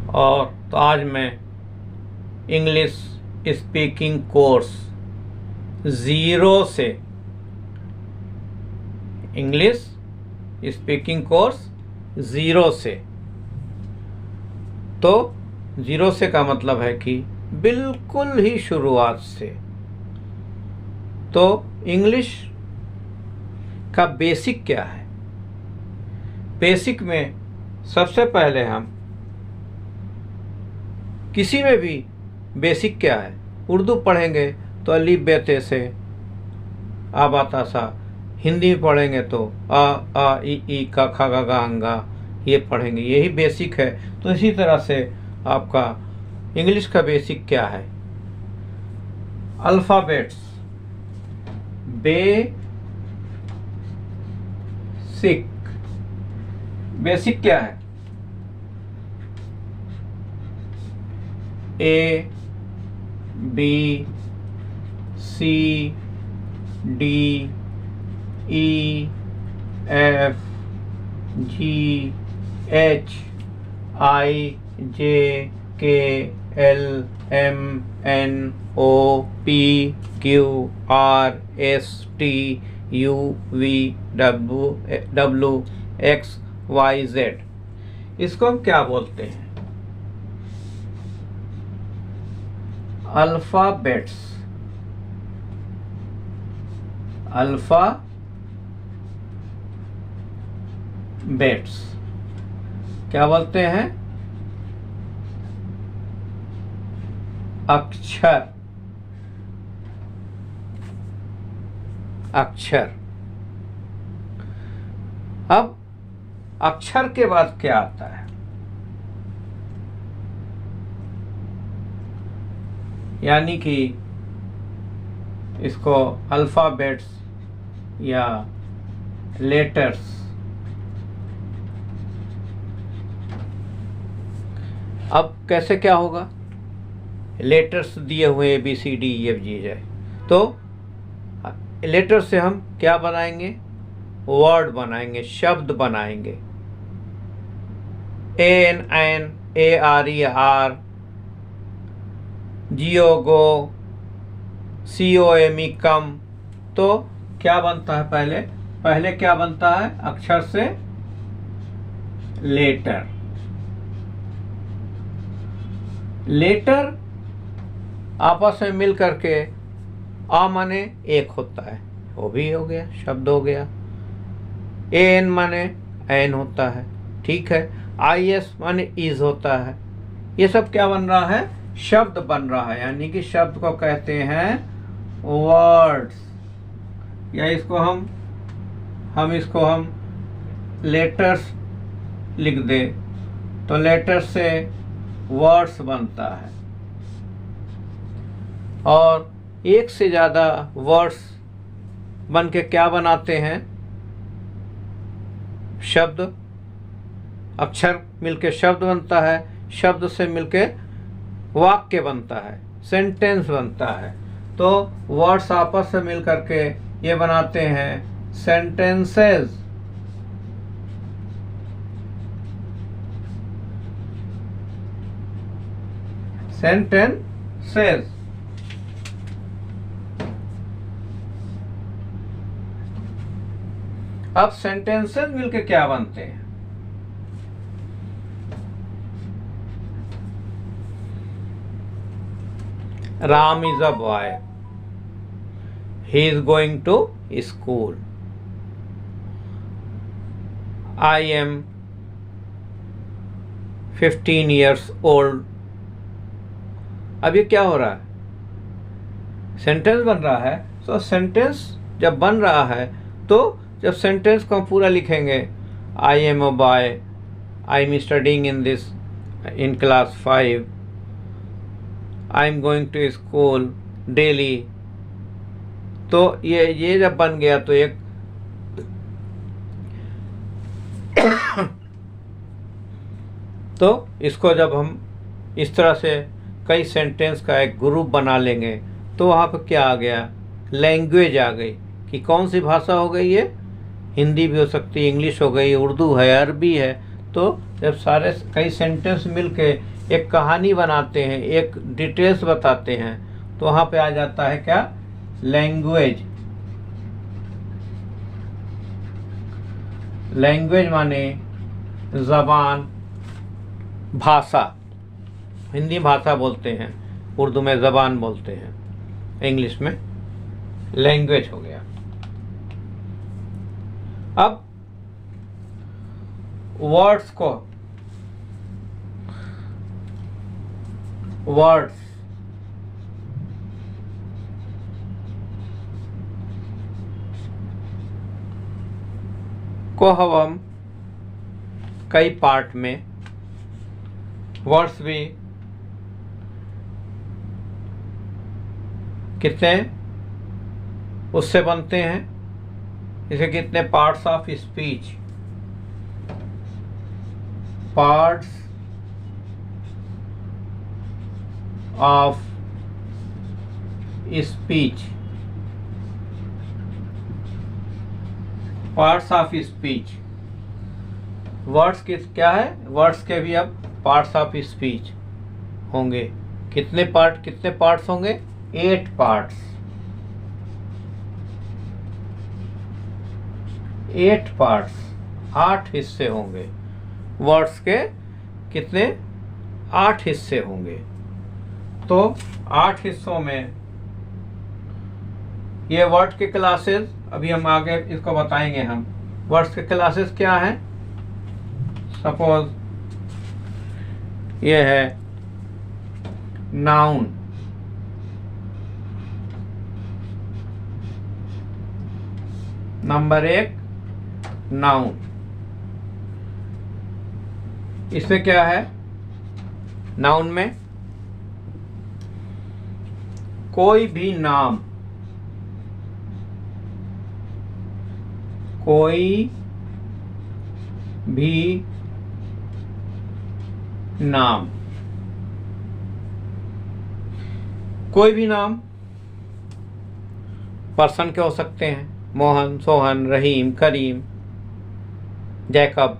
और तो आज मैं इंग्लिश स्पीकिंग कोर्स 0 से इंग्लिश स्पीकिंग कोर्स 0 से, तो 0 से का मतलब है कि बिल्कुल ही शुरुआत से। तो इंग्लिश का बेसिक क्या है? बेसिक में सबसे पहले हम किसी में भी बेसिक क्या है, उर्दू पढ़ेंगे तो अलीफ बे ते से आ बा ता सा, हिंदी में पढ़ेंगे तो आ ई का खा गा गा अंगा, ये पढ़ेंगे, यही बेसिक है। तो इसी तरह से आपका इंग्लिश का बेसिक क्या है? अल्फ़ाबेट्स बेसिक क्या है? A B C D E F G H I J K L M N O P Q R S T U V W X Y Z। इसको हम क्या बोलते हैं? अल्फ़ाबेट्स। क्या बोलते हैं? अक्षर। अब अक्षर के बाद क्या आता है? यानी कि इसको अल्फ़ाबेट्स या लेटर्स। अब कैसे क्या होगा? लेटर्स दिए हुए ABCDEFG, तो लेटर से हम क्या बनाएंगे? वर्ड बनाएंगे, शब्द बनाएंगे। ANNARER, GO COME कम। तो क्या बनता है? पहले क्या बनता है? अक्षर से लेटर आपस में मिल करके आ माने एक होता है, वो भी हो गया, शब्द हो गया। AN माने एन होता है, ठीक है। IS माने इज होता है। ये सब क्या बन रहा है? शब्द बन रहा है। यानी कि शब्द को कहते हैं वर्ड्स, या इसको हम लेटर्स लिख दे तो लेटर से वर्ड्स बनता है। और एक से ज़्यादा वर्ड्स बन के क्या बनाते हैं? शब्द। अक्षर मिलके शब्द बनता है, शब्द से मिलके वाक्य बनता है, सेंटेंस बनता है। तो वर्ड्स आपस से मिल करके ये बनाते हैं सेंटेंसेस। अब सेंटेंसेस मिलके क्या बनते हैं? Ram is a boy. He is going to school. I am 15 years old. अब ये क्या हो रहा है? सेंटेंस बन रहा है। तो सेंटेंस जब बन रहा है, तो जब सेंटेंस को हम पूरा लिखेंगे, I am a boy, I am studying in class 5, I am going to school daily. तो ये जब बन गया तो एक तो इसको जब हम इस तरह से कई सेंटेंस का एक ग्रुप बना लेंगे, तो वहाँ पर क्या आ गया? लैंग्वेज आ गई। कि कौन सी भाषा हो गई? ये हिंदी भी हो सकती है, इंग्लिश हो गई, उर्दू है, अरबी है। तो जब सारे कई सेंटेंस मिलके एक कहानी बनाते हैं, एक डिटेल्स बताते हैं, तो वहाँ पे आ जाता है क्या? लैंग्वेज। लैंग्वेज माने ज़बान, भाषा। हिंदी भाषा बोलते हैं, उर्दू में ज़बान बोलते हैं, इंग्लिश में लैंग्वेज हो गया। अब वर्ड्स को हम कई पार्ट में, वर्ड्स भी कितने उससे बनते हैं, इसे कितने parts of speech, parts of speech, parts of speech. Words किस क्या है? वर्ड्स के भी अब पार्ट्स ऑफ स्पीच होंगे। कितने पार्ट्स होंगे? 8 पार्ट्स। 8 पार्ट्स, 8 हिस्से होंगे। वर्ड्स के कितने? 8 हिस्से होंगे। तो 8 हिस्सों में ये वर्ड के क्लासेस, अभी हम आगे इसको बताएंगे। हम वर्ड्स के क्लासेस क्या हैं? सपोज ये है नाउन, नंबर 1 नाउन। इसमें क्या है? नाउन में कोई भी नाम, कोई भी नाम, कोई भी नाम पर्सन के हो सकते हैं, मोहन, सोहन, रहीम, करीम, जैकब।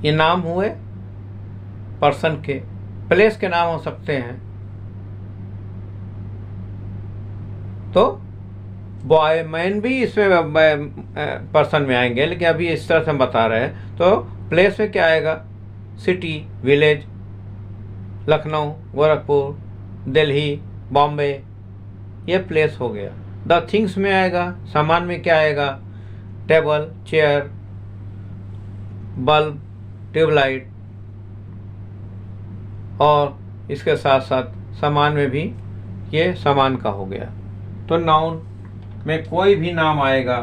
ये नाम हुए पर्सन के। प्लेस के नाम हो सकते हैं, तो बॉय मैन भी इसमें पर्सन में आएंगे, लेकिन अभी इस तरह से हम बता रहे हैं। तो प्लेस में क्या आएगा? सिटी, विलेज, लखनऊ, गोरखपुर, दिल्ली, बॉम्बे, ये प्लेस हो गया। द थिंग्स में आएगा, सामान में क्या आएगा? टेबल, चेयर, बल्ब, ट्यूबलाइट, और इसके साथ साथ सामान में भी ये सामान का हो गया। तो नाउन में कोई भी नाम आएगा,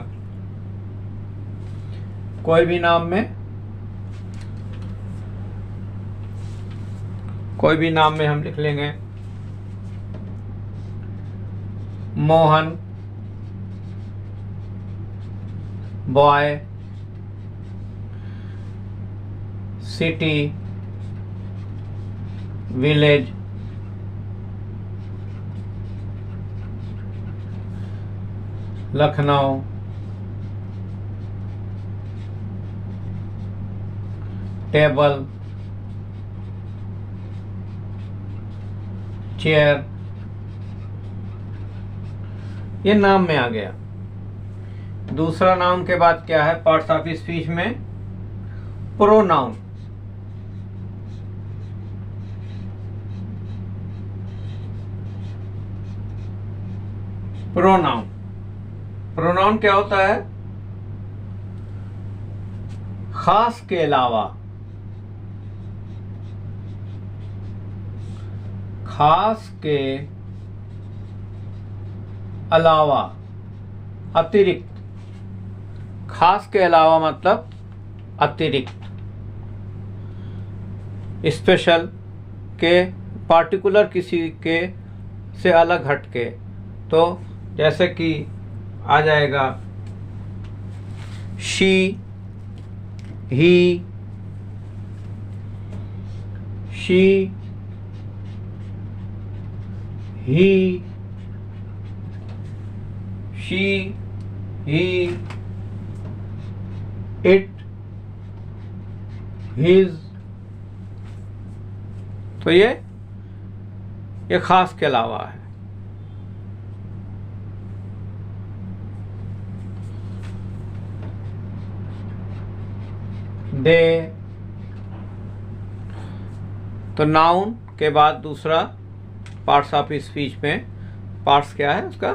कोई भी नाम में हम लिख लेंगे Mohan, boy, city, village, Lucknow, table, chair, ये नाम में आ गया। दूसरा नाउन के बाद क्या है पार्ट्स ऑफ स्पीच में? प्रोनाउन। प्रोनाउन, प्रोनाउन क्या होता है? खास के अलावा, खास के अलावा, अतिरिक्त। खास के अलावा मतलब अतिरिक्त, स्पेशल के, पार्टिकुलर किसी के से अलग हटके। तो जैसे कि आ जाएगा she, he, she, he, she, he, it, his, तो ये खास के अलावा है। दे, तो नाउन के बाद दूसरा पार्ट्स ऑफ स्पीच में पार्ट्स क्या है उसका,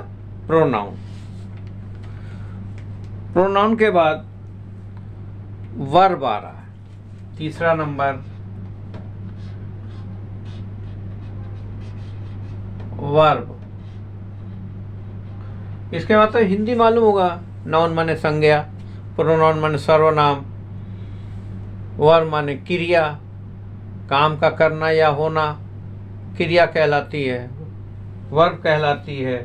प्रोनाउन। प्रोनाउन के बाद वर्ब आ रहा है, तीसरा नंबर वर्ब। इसके बाद तो हिंदी मालूम होगा, नाउन माने संज्ञा, प्रोनाउन माने सर्वनाम, वर्ब माने क्रिया, काम का करना या होना क्रिया कहलाती है, वर्ब कहलाती है।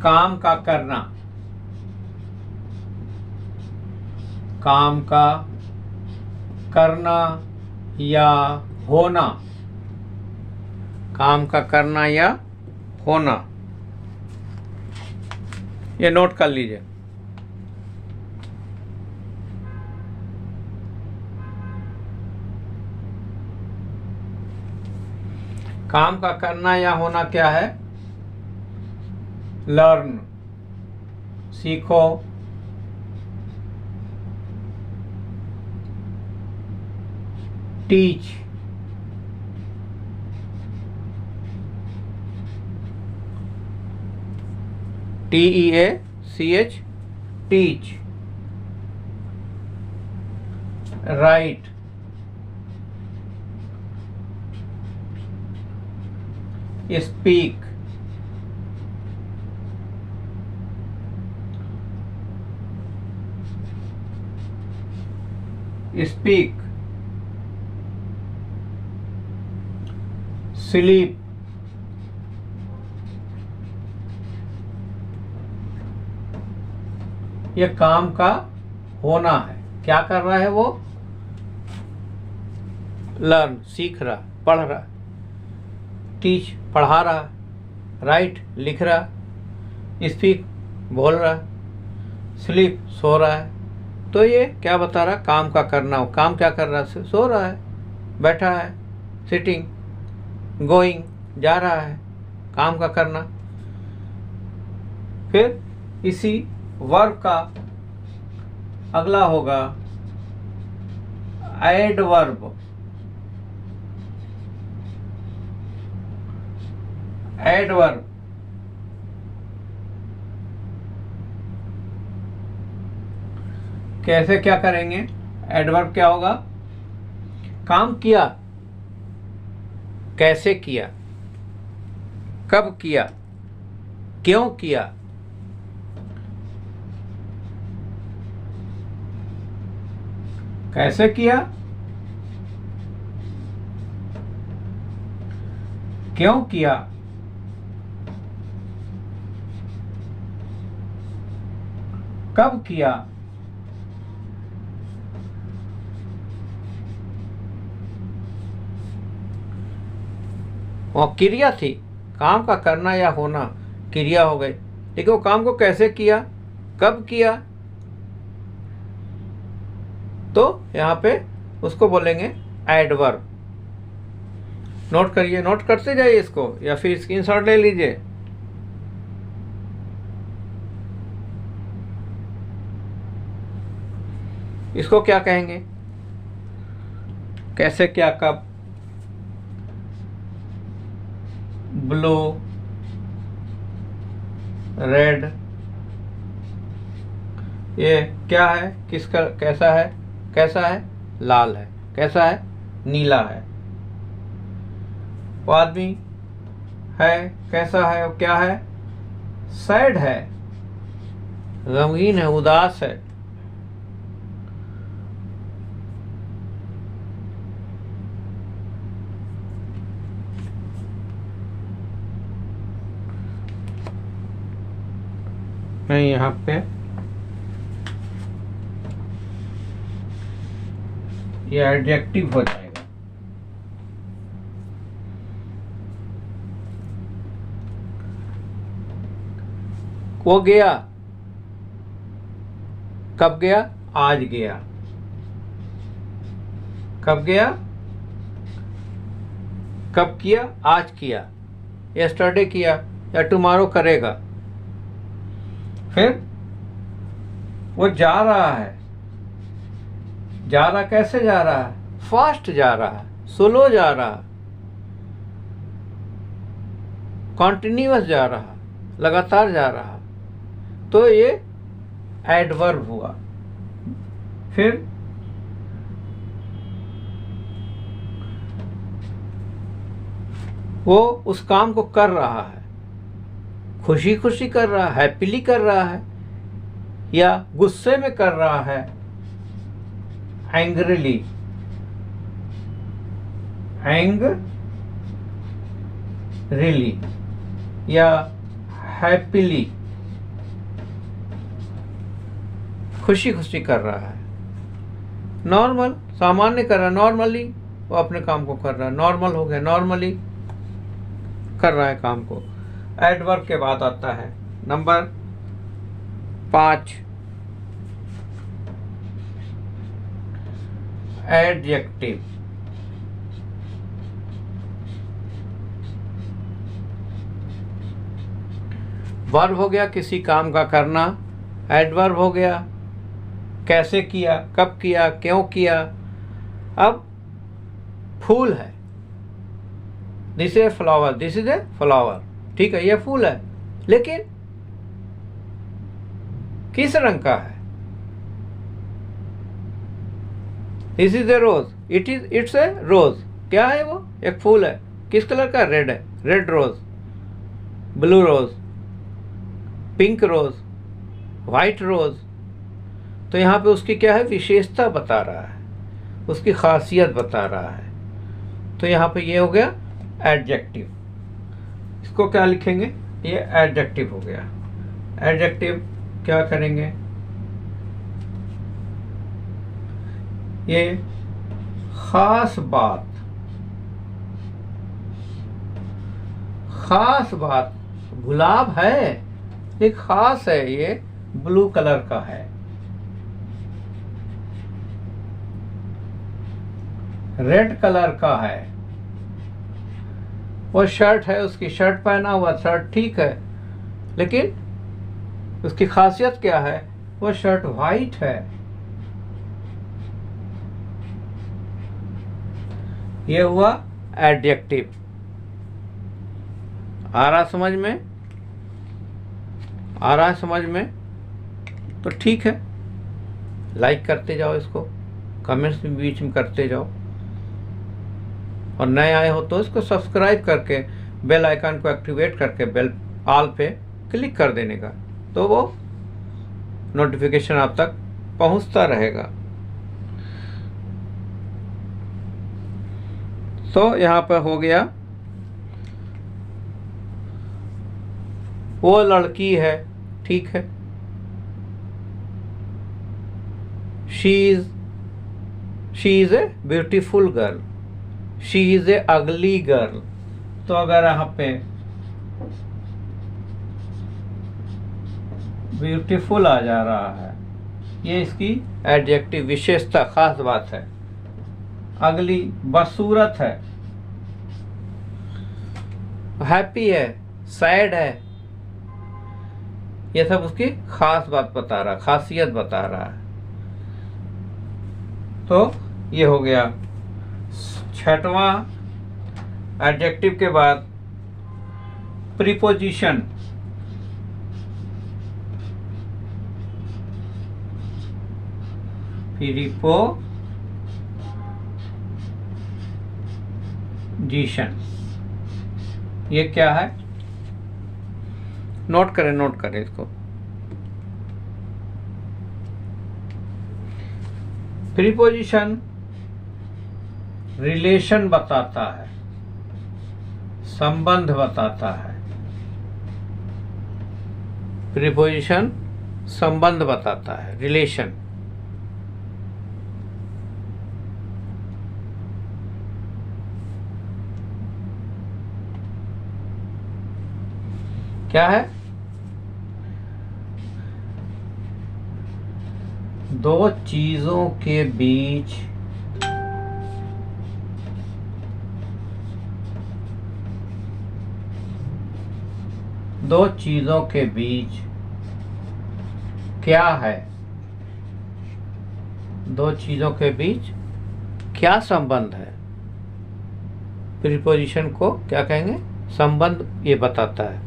काम का करना, काम का करना या होना, काम का करना या होना, ये नोट कर लीजिए। काम का करना या होना क्या है, लर्न, सीखो, teach, TEACH, teach, right, speak, speak, sleep, ये काम का होना है। क्या कर रहा है वो, लर्न, सीख रहा, पढ़ रहा, टीच, पढ़ा रहा, राइट, लिख रहा, स्पीक, बोल रहा, स्लीप, सो रहा है। तो ये क्या बता रहा, काम का करना। काम क्या कर रहा है, सो रहा है, बैठा है, सिटिंग, गोइंग, जा रहा है, काम का करना। फिर इसी वर्ब का अगला होगा एडवर्ब। एडवर्ब कैसे क्या करेंगे, एडवर्ब क्या होगा, काम किया, कैसे किया, कब किया, क्यों किया, कैसे किया, क्यों किया, कब किया, वो क्रिया थी, काम का करना या होना क्रिया हो गई, लेकिन वो काम को कैसे किया, कब किया, तो यहाँ पे उसको बोलेंगे एडवर्ब। नोट करिए, नोट करते जाइए इसको, या फिर स्क्रीनशॉट ले लीजिए। इसको क्या कहेंगे, कैसे, क्या, कब, ब्लू, रेड, ये क्या है, किसका, कैसा है, कैसा है, लाल है, कैसा है, नीला है। वो आदमी है, कैसा है, वो क्या है, सैड है, गमगीन है, उदास है। मैं यहाँ पे ये एडजेक्टिव हो जाएगा। वो गया, कब गया, आज गया, कब गया, कब किया, आज किया, यस्टरडे किया या टुमारो करेगा। फिर वो जा रहा है, जा रहा कैसे जा रहा है, फास्ट जा रहा है, स्लो जा रहा, कॉन्टिन्यूअस जा रहा, लगातार जा रहा, तो ये एडवर्ब हुआ। फिर वो उस काम को कर रहा है, खुशी खुशी कर रहा है, हैप्पीली कर रहा है, या गुस्से में कर रहा है, एंग्रीली, एंग्रीली, या हैप्पीली, खुशी खुशी कर रहा है। नॉर्मल, सामान्य कर रहा है, नॉर्मली वो अपने काम को कर रहा है, नॉर्मल हो गया, नॉर्मली कर रहा है काम को। एडवर्ब के बाद आता है नंबर 5, एडजेक्टिव। वर्ब हो गया किसी काम का करना, एडवर्ब हो गया कैसे किया, कब किया, क्यों किया। अब फूल है, this is a flower, this is a flower, ठीक है, ये फूल है, लेकिन किस रंग का है, this is a rose, it's a rose, क्या है वो, एक फूल है, किस कलर का, रेड है, red rose, blue rose, pink rose, white rose. तो यहाँ पे उसकी क्या है, विशेषता बता रहा है, उसकी खासियत बता रहा है। तो यहाँ पे ये हो गया एडजेक्टिव। इसको क्या लिखेंगे, ये एडजेक्टिव हो गया। एडजेक्टिव क्या करेंगे, ये खास बात, खास बात, गुलाब है, ये खास है, ये ब्लू कलर का है, रेड कलर का है, वो शर्ट है, उसकी शर्ट पहना हुआ, शर्ट ठीक है, लेकिन उसकी खासियत क्या है, वो शर्ट वाइट है। ये हुआ एडजेक्टिव। आ रहा समझ में, आ रहा है समझ में, तो ठीक है, लाइक करते जाओ इसको, कमेंट्स भी बीच में करते जाओ, और नए आए हो तो इसको सब्सक्राइब करके बेल आइकन को एक्टिवेट करके बेल ऑल पे क्लिक कर देने का, तो वो नोटिफिकेशन आप तक पहुंचता रहेगा। तो यहाँ पर हो गया, वो लड़की है, ठीक है, she is a beautiful girl, she is a अगली गर्ल। तो अगर यहाँ पे ब्यूटीफुल आ जा रहा है, ये इसकी एडजेक्टिव विशेषता, खास बात है। अगली बदसूरत है, हैप्पी है, सैड है, ये सब उसकी खास बात बता रहा, खासियत बता रहा है। तो ये हो गया 6वां एडजेक्टिव के बाद प्रीपोजिशन। प्रीपोजिशन ये क्या है, नोट करें इसको। प्रीपोजिशन रिलेशन बताता है, संबंध बताता है। प्रीपोजिशन संबंध बताता है, रिलेशन। क्या है, दो चीजों के बीच दो चीजों के बीच क्या है, दो चीजों के बीच क्या संबंध है। प्रीपोजिशन को क्या कहेंगे, संबंध ये बताता है।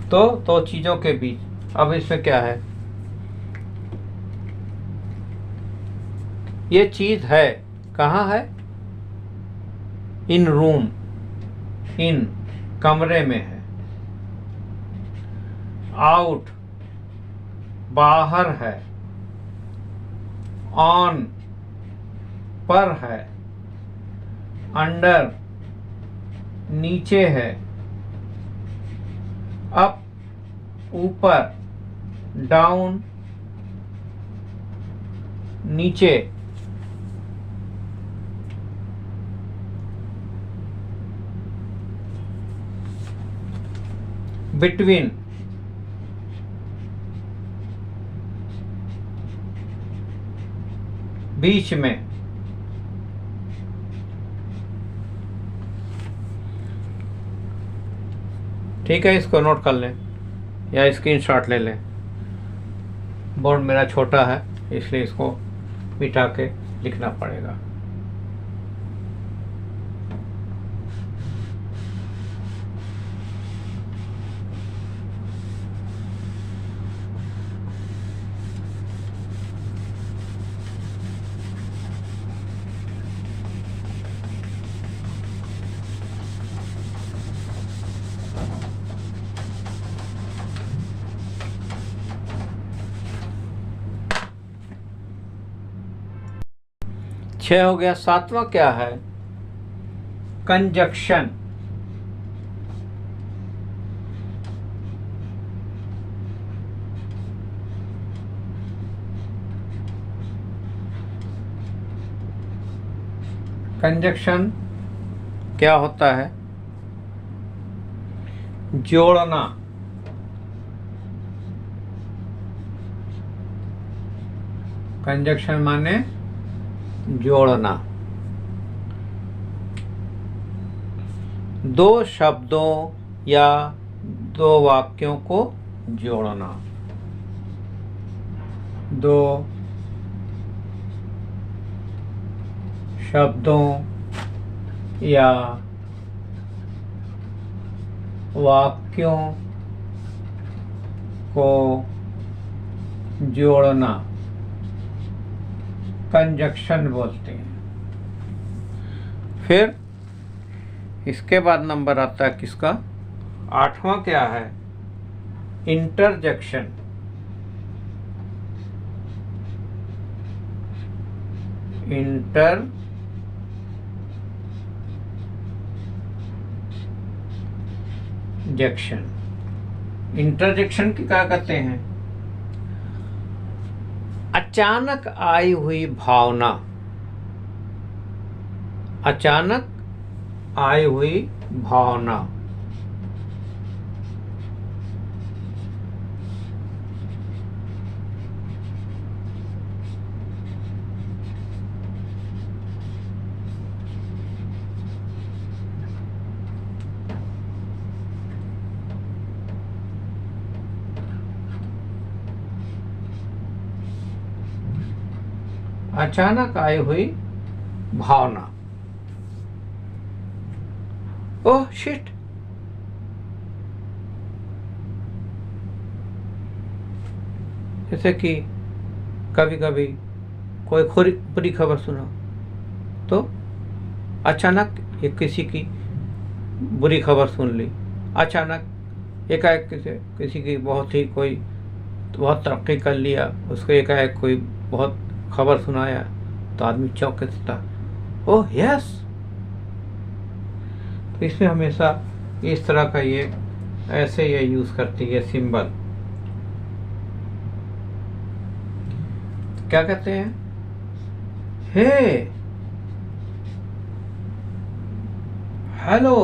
तो दो चीजों के बीच, अब इसमें क्या है, ये चीज है, कहाँ है, इन रूम, इन कमरे में है। आउट बाहर है, ऑन पर है, अंडर नीचे है, अप ऊपर, डाउन नीचे। बिटवीन बीच में। ठीक है, इसको नोट कर लें या स्क्रीनशॉट ले लें। बोर्ड मेरा छोटा है इसलिए इसको मिटा के लिखना पड़ेगा। छह हो गया। सातवां क्या है, कंजक्शन। कंजक्शन क्या होता है, जोड़ना। कंजक्शन माने जोड़ना, दो शब्दों या दो वाक्यों को जोड़ना, दो शब्दों या वाक्यों को जोड़ना कंजक्शन बोलते हैं। फिर इसके बाद नंबर आता है किसका, आठवां क्या है, इंटरजेक्शन। इंटरजेक्शन की क्या कहते हैं, अचानक आई हुई भावना, अचानक आई हुई भावना। अचानक आई हुई भावना। ओह शिट, जैसे कि कभी कभी कोई बुरी खबर सुना तो अचानक ये किसी की बुरी खबर सुन ली, अचानक एकाएक किसी की बहुत ही कोई बहुत तरक्की कर लिया, उसको एकाएक कोई बहुत खबर सुनाया तो आदमी चौंक के था, ओह यस। तो इसमें हमेशा इस तरह का ये ऐसे ये यूज करती है सिंबल। क्या कहते हैं, हे, हेलो,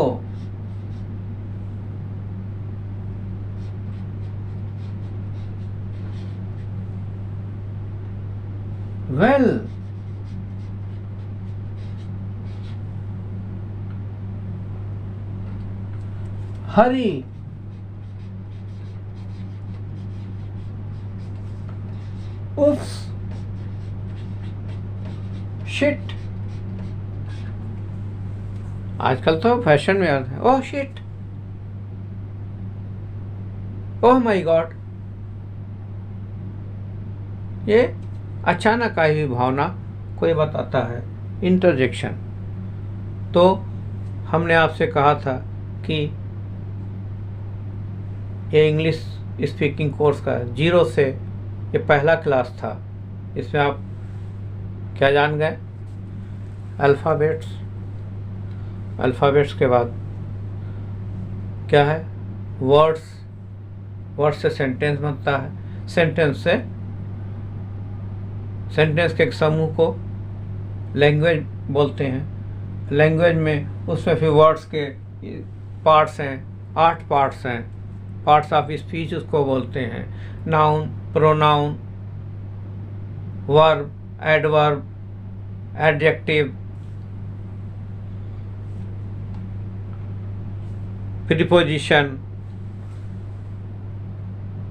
वेल, हरी, उफ्स, शिट। आजकल तो फैशन में आता है, oh shit, oh my God. ये अचानक आई हुई भावना कोई बताता है, इंटरजेक्शन। तो हमने आपसे कहा था कि ये इंग्लिश स्पीकिंग कोर्स का 0 से ये पहला क्लास था। इसमें आप क्या जान गए? अल्फ़ाबेट्स। अल्फ़ाबेट्स के बाद क्या है? वर्ड्स। वर्ड्स से सेंटेंस बनता है, सेंटेंस के एक समूह को लैंग्वेज बोलते हैं। लैंग्वेज में उसमें फिर वर्ड्स के पार्ट्स हैं, 8 पार्ट्स हैं। पार्ट्स ऑफ स्पीच उसको बोलते हैं। Noun, pronoun, verb, adverb, adjective, preposition,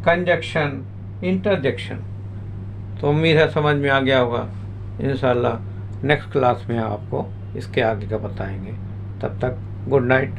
conjunction, interjection. तो उम्मीद है समझ में आ गया होगा। इंशाल्लाह नेक्स्ट क्लास में आपको इसके आगे का बताएंगे। तब तक गुड नाइट।